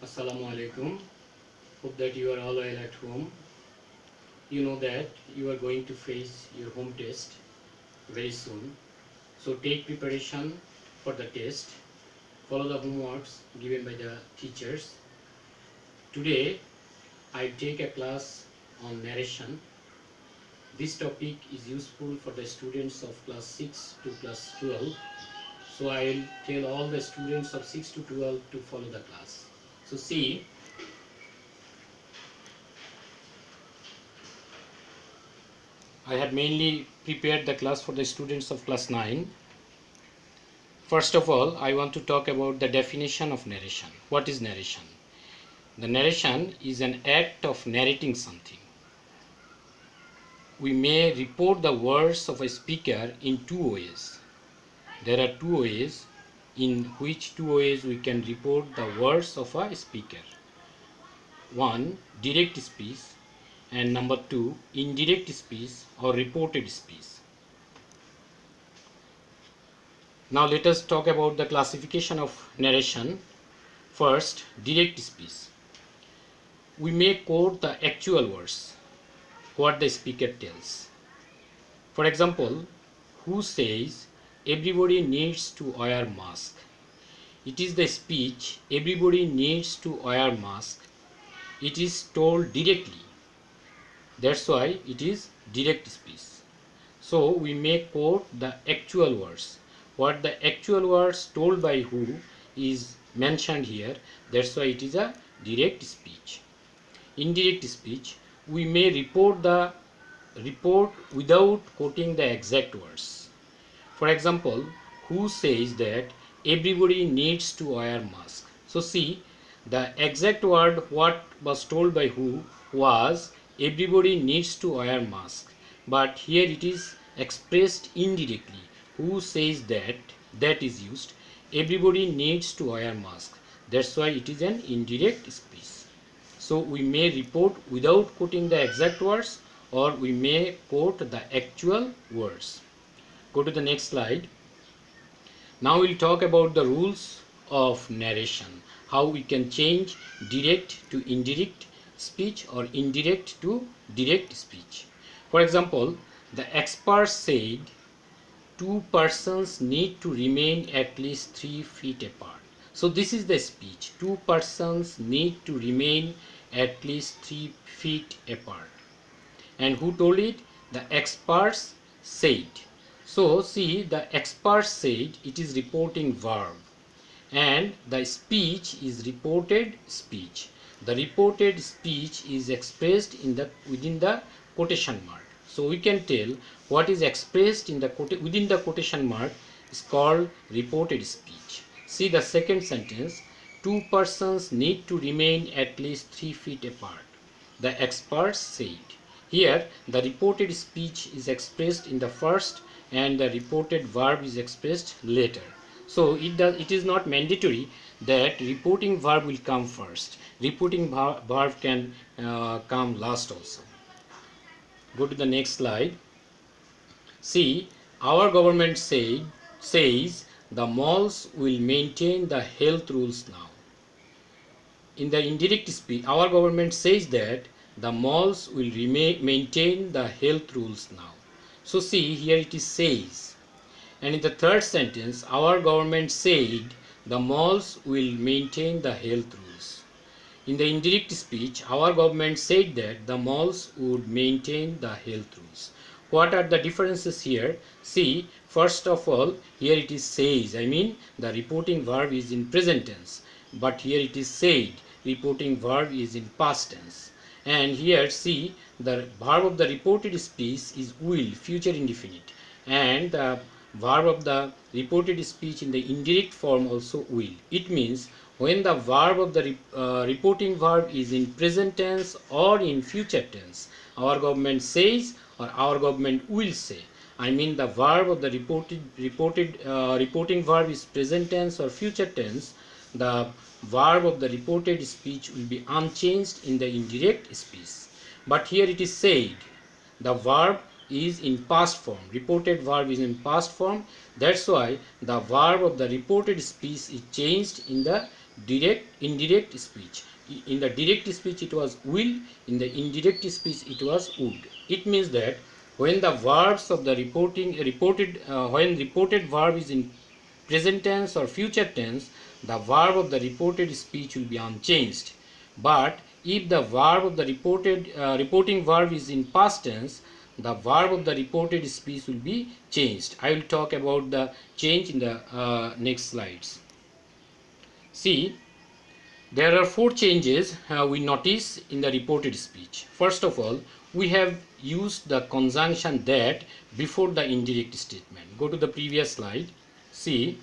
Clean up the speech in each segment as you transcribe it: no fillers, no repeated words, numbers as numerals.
Assalamu alaikum. Hope that you are all well at home. You know that you are going to face your home test very soon. So take preparation for the test. Follow the homeworks given by the teachers. Today I take a class on narration. This topic is useful for the students of class 6 to class 12. So I will tell all the students of 6 to 12 to follow the class. So see, I had mainly prepared the class for the students of class 9. First of all, I want to talk about the definition of narration. What is narration? The narration is an act of narrating something. We may report the words of a speaker in two ways. There are two ways in which we can report the words of a speaker. One, direct speech, and number two, indirect speech or reported speech. Now let us talk about the classification of narration. First, direct speech. We may quote the actual words, what the speaker tells. For example, who says everybody needs to wear mask? It is the speech everybody needs to wear mask. It is told directly. That's why it is direct speech. So we may quote the actual words. What the actual words told by who is mentioned here. That's why it is a direct speech. Indirect speech, we may report without quoting the exact words. For example, who says that everybody needs to wear mask? So see, the exact word what was told by who was everybody needs to wear mask, but here it is expressed indirectly. Who says that is used, everybody needs to wear mask. That's why it is an indirect speech. So we may report without quoting the exact words, or we may quote the actual words. Go to the next slide. Now we'll talk about the rules of narration, how we can change direct to indirect speech or indirect to direct speech. For example, the expert said two persons need to remain at least 3 feet apart. So this is the speech. Two persons need to remain at least 3 feet apart. And who told it? The experts said. So see, the experts said, it is reporting verb, and the speech is reported speech. The reported speech is expressed within the quotation mark. So we can tell what is expressed within the quotation mark is called reported speech. See the second sentence, two persons need to remain at least 3 feet apart. The experts said. Here the reported speech is expressed in the first and the reported verb is expressed later. So it is not mandatory that reporting verb will come first. Reporting verb can come last also. Go to the next slide. See, our government says the malls will maintain the health rules now. In the indirect speech, our government says that the malls will maintain the health rules now. So see, here it is says. And in the third sentence, our government said the malls will maintain the health rules. In the indirect speech, our government said that the malls would maintain the health rules. What are the differences here? See, first of all, here it is says. I mean, the reporting verb is in present tense. But here it is said. Reporting verb is in past tense. And here, see, the verb of the reported speech is will, future indefinite. And the verb of the reported speech in the indirect form also will. It means when the verb of the reporting verb is in present tense or in future tense, our government says or our government will say. I mean the verb of the reporting verb is present tense or future tense, the verb of the reported speech will be unchanged in the indirect speech. But here it is said the verb is in past form. Reported verb is in past form. That's why the verb of the reported speech is changed in the indirect speech. In the direct speech it was will, in the indirect speech it was would. It means that when the verbs of the when reported verb is in present tense or future tense, the verb of the reported speech will be unchanged. But if the verb of the reporting verb is in past tense, the verb of the reported speech will be changed. I will talk about the change in the next slides. See, there are four changes we notice in the reported speech. First of all, we have used the conjunction that before the indirect statement. Go to the previous slide. See,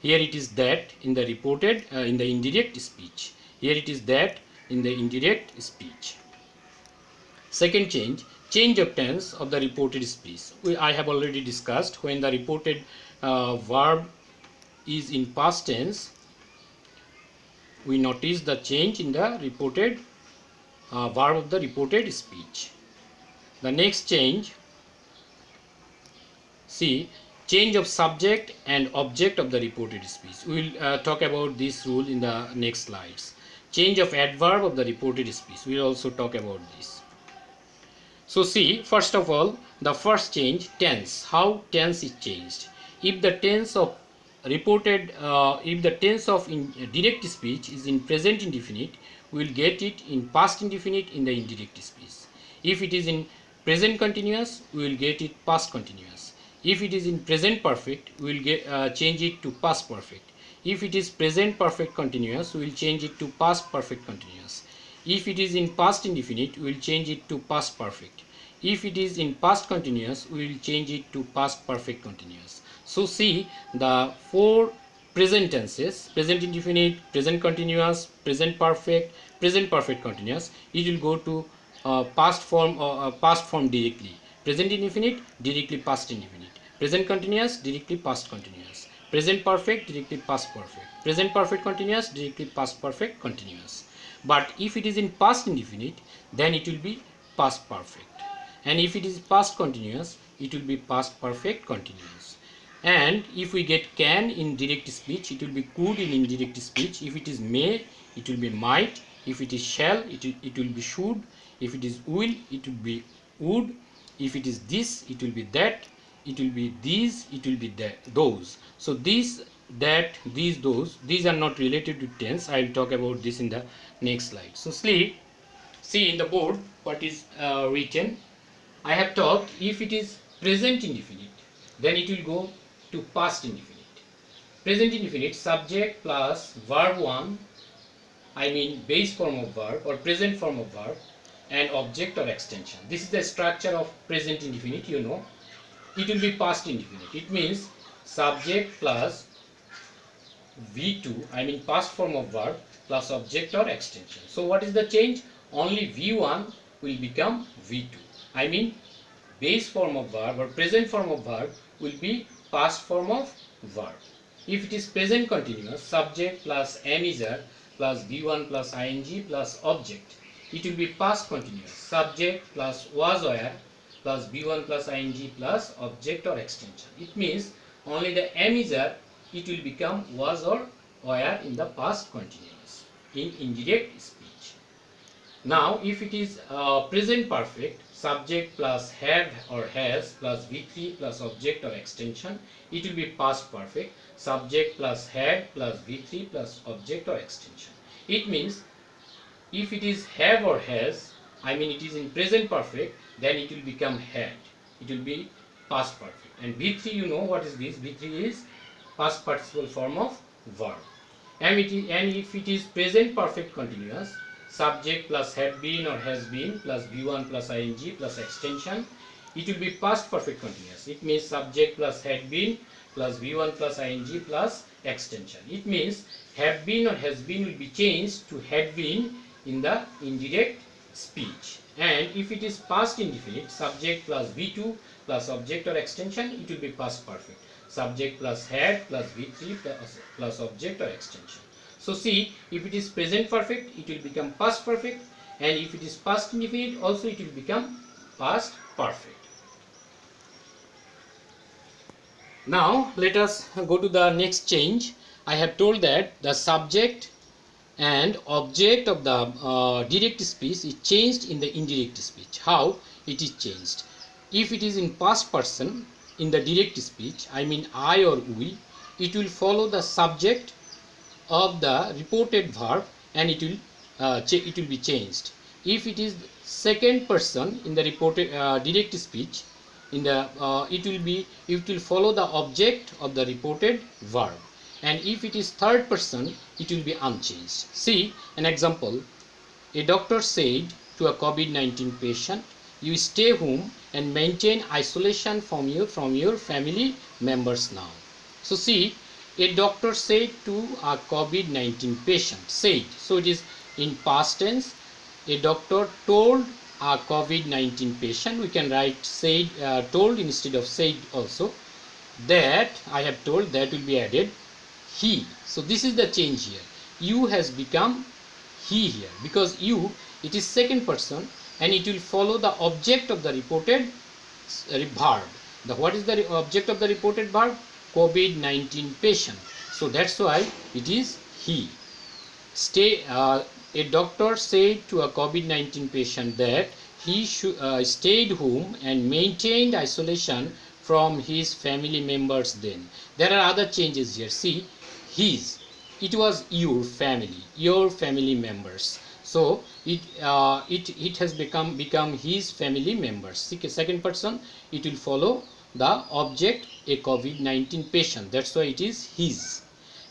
here it is that in the in the indirect speech. Here it is that in the indirect speech. Second change of tense of the reported speech. I have already discussed when the reported verb is in past tense, we notice the change in the reported verb of the reported speech. The next change, see, change of subject and object of the reported speech. We will talk about this rule in the next slides. Change of adverb of the reported speech. We will also talk about this. So see, first of all, the first change, tense. How tense is changed? If the tense of direct speech is in present indefinite, we will get it in past indefinite in the indirect speech. If it is in present continuous, we will get it past continuous. If it is in present perfect, we will change it to past perfect. If it is present perfect continuous, we will change it to past perfect continuous. If it is in past indefinite, we will change it to past perfect. If it is in past continuous, we will change it to past perfect continuous. So see, the four present tenses, present indefinite, present continuous, present perfect continuous, it will go to past form directly. Present indefinite, directly past indefinite. Present continuous, directly past continuous. Present perfect, directly past perfect. Present perfect continuous, directly past perfect continuous. But if it is in past indefinite, then it will be past perfect. And if it is past continuous, it will be past perfect continuous. And if we get can in direct speech, it will be could in indirect speech. If it is may, it will be might. If it is shall, it will be should. If it is will, it will be would. If it is this, it will be that. It will be these, it will be that, those. So these, that, these, those, these are not related to tense. I will talk about this in the next slide. So see in the board what is written. I have talked if it is present indefinite, then it will go to past indefinite. Present indefinite, subject plus verb 1, I mean base form of verb or present form of verb, and object or extension. This is the structure of present indefinite, you know. It will be past indefinite. It means subject plus V2, I mean past form of verb, plus object or extension. So what is the change? Only V1 will become V2. I mean base form of verb or present form of verb will be past form of verb. If it is present continuous, subject plus am is plus V1 plus ing plus object, it will be past continuous. Subject plus was were plus V1 plus ing plus object or extension. It means only the am is it will become was or were in the past continuous in indirect speech. Now if it is present perfect, subject plus have or has plus V3 plus object or extension, it will be past perfect. Subject plus had plus V3 plus object or extension. It means if it is have or has, I mean it is in present perfect, then it will become had. It will be past perfect. And V3, you know what is this? V3 is past participle form of verb. And if it is present perfect continuous, subject plus have been or has been plus V1 plus ing plus extension, it will be past perfect continuous. It means subject plus had been plus V1 plus ing plus extension. It means have been or has been will be changed to had been in the indirect speech. And if it is past indefinite, subject plus V2 plus object or extension, it will be past perfect. Subject plus had plus V3 plus object or extension. So see, if it is present perfect, it will become past perfect, and if it is past indefinite, also it will become past perfect. Now let us go to the next change. I have told that the subject and object of the direct speech is changed in the indirect speech. How it is changed? If it is in past person in the direct speech, I mean I or we, it will follow the subject of the reported verb and it will be changed. If it is second person in the reported direct speech, in the it will follow the object of the reported verb, and if it is third person it will be unchanged. See an example. A doctor said to a COVID-19 patient, you stay home and maintain isolation from your family members now. So see, a doctor said to a COVID-19 patient, said, so it is in past tense. A doctor told a COVID-19 patient, we can write said, told instead of said also, that I have told, that will be added he. So this is the change here. You has become he here, because you, it is second person and it will follow the object of the reported verb. What is the object of the reported verb? COVID-19 patient. So that's why it is he. A doctor said to a COVID-19 patient that he stayed home and maintained isolation from his family members then. There are other changes here. See, his, it was your family members. So it has become his family members. Second person, it will follow the object, a COVID-19 patient. That's why it is his.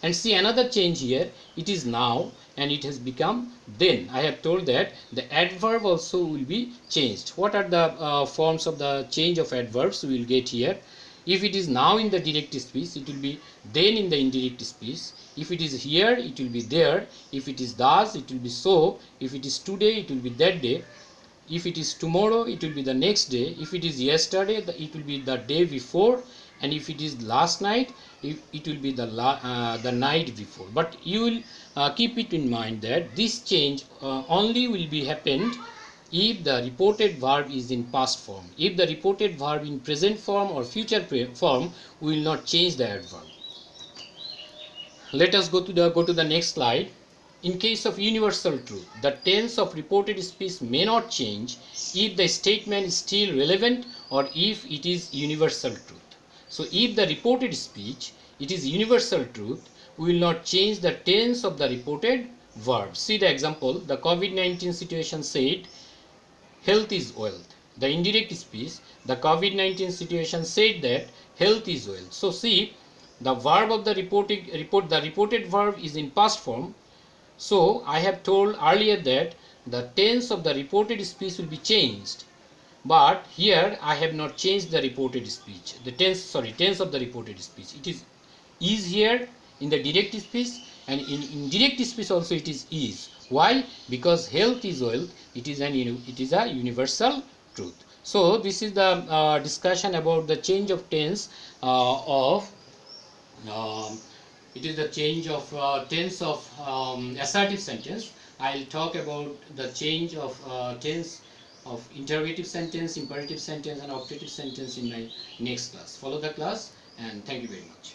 And see another change here, it is now and it has become then. I have told that the adverb also will be changed. What are the forms of the change of adverbs we will get here? If it is now in the direct speech, it will be then in the indirect speech. If it is here, it will be there. If it is thus, it will be so. If it is today, it will be that day. If it is tomorrow, it will be the next day. If it is yesterday, it will be the day before. And if it is last night, it will be the night before. But you will keep it in mind that this change only will be happened if the reported verb is in past form. If the reported verb in present form or future form, we will not change the adverb. Let us go to the next slide. In case of universal truth, the tense of reported speech may not change if the statement is still relevant or if it is universal truth. So if the reported speech, it is universal truth, we will not change the tense of the reported verb. See the example, the COVID-19 situation said, health is wealth. The indirect speech, the COVID-19 situation said that health is wealth. So see, the verb of the reported verb is in past form. So I have told earlier that the tense of the reported speech will be changed. But here I have not changed the reported speech. The tense of the reported speech. It is here in the direct speech, and in indirect speech also it is. Why? Because health is wealth. It is a universal truth. So this is the discussion about the change of tense of it is the change of tense of assertive sentence. I'll talk about the change of tense of interrogative sentence, imperative sentence, and optative sentence in my next class. Follow the class, and thank you very much.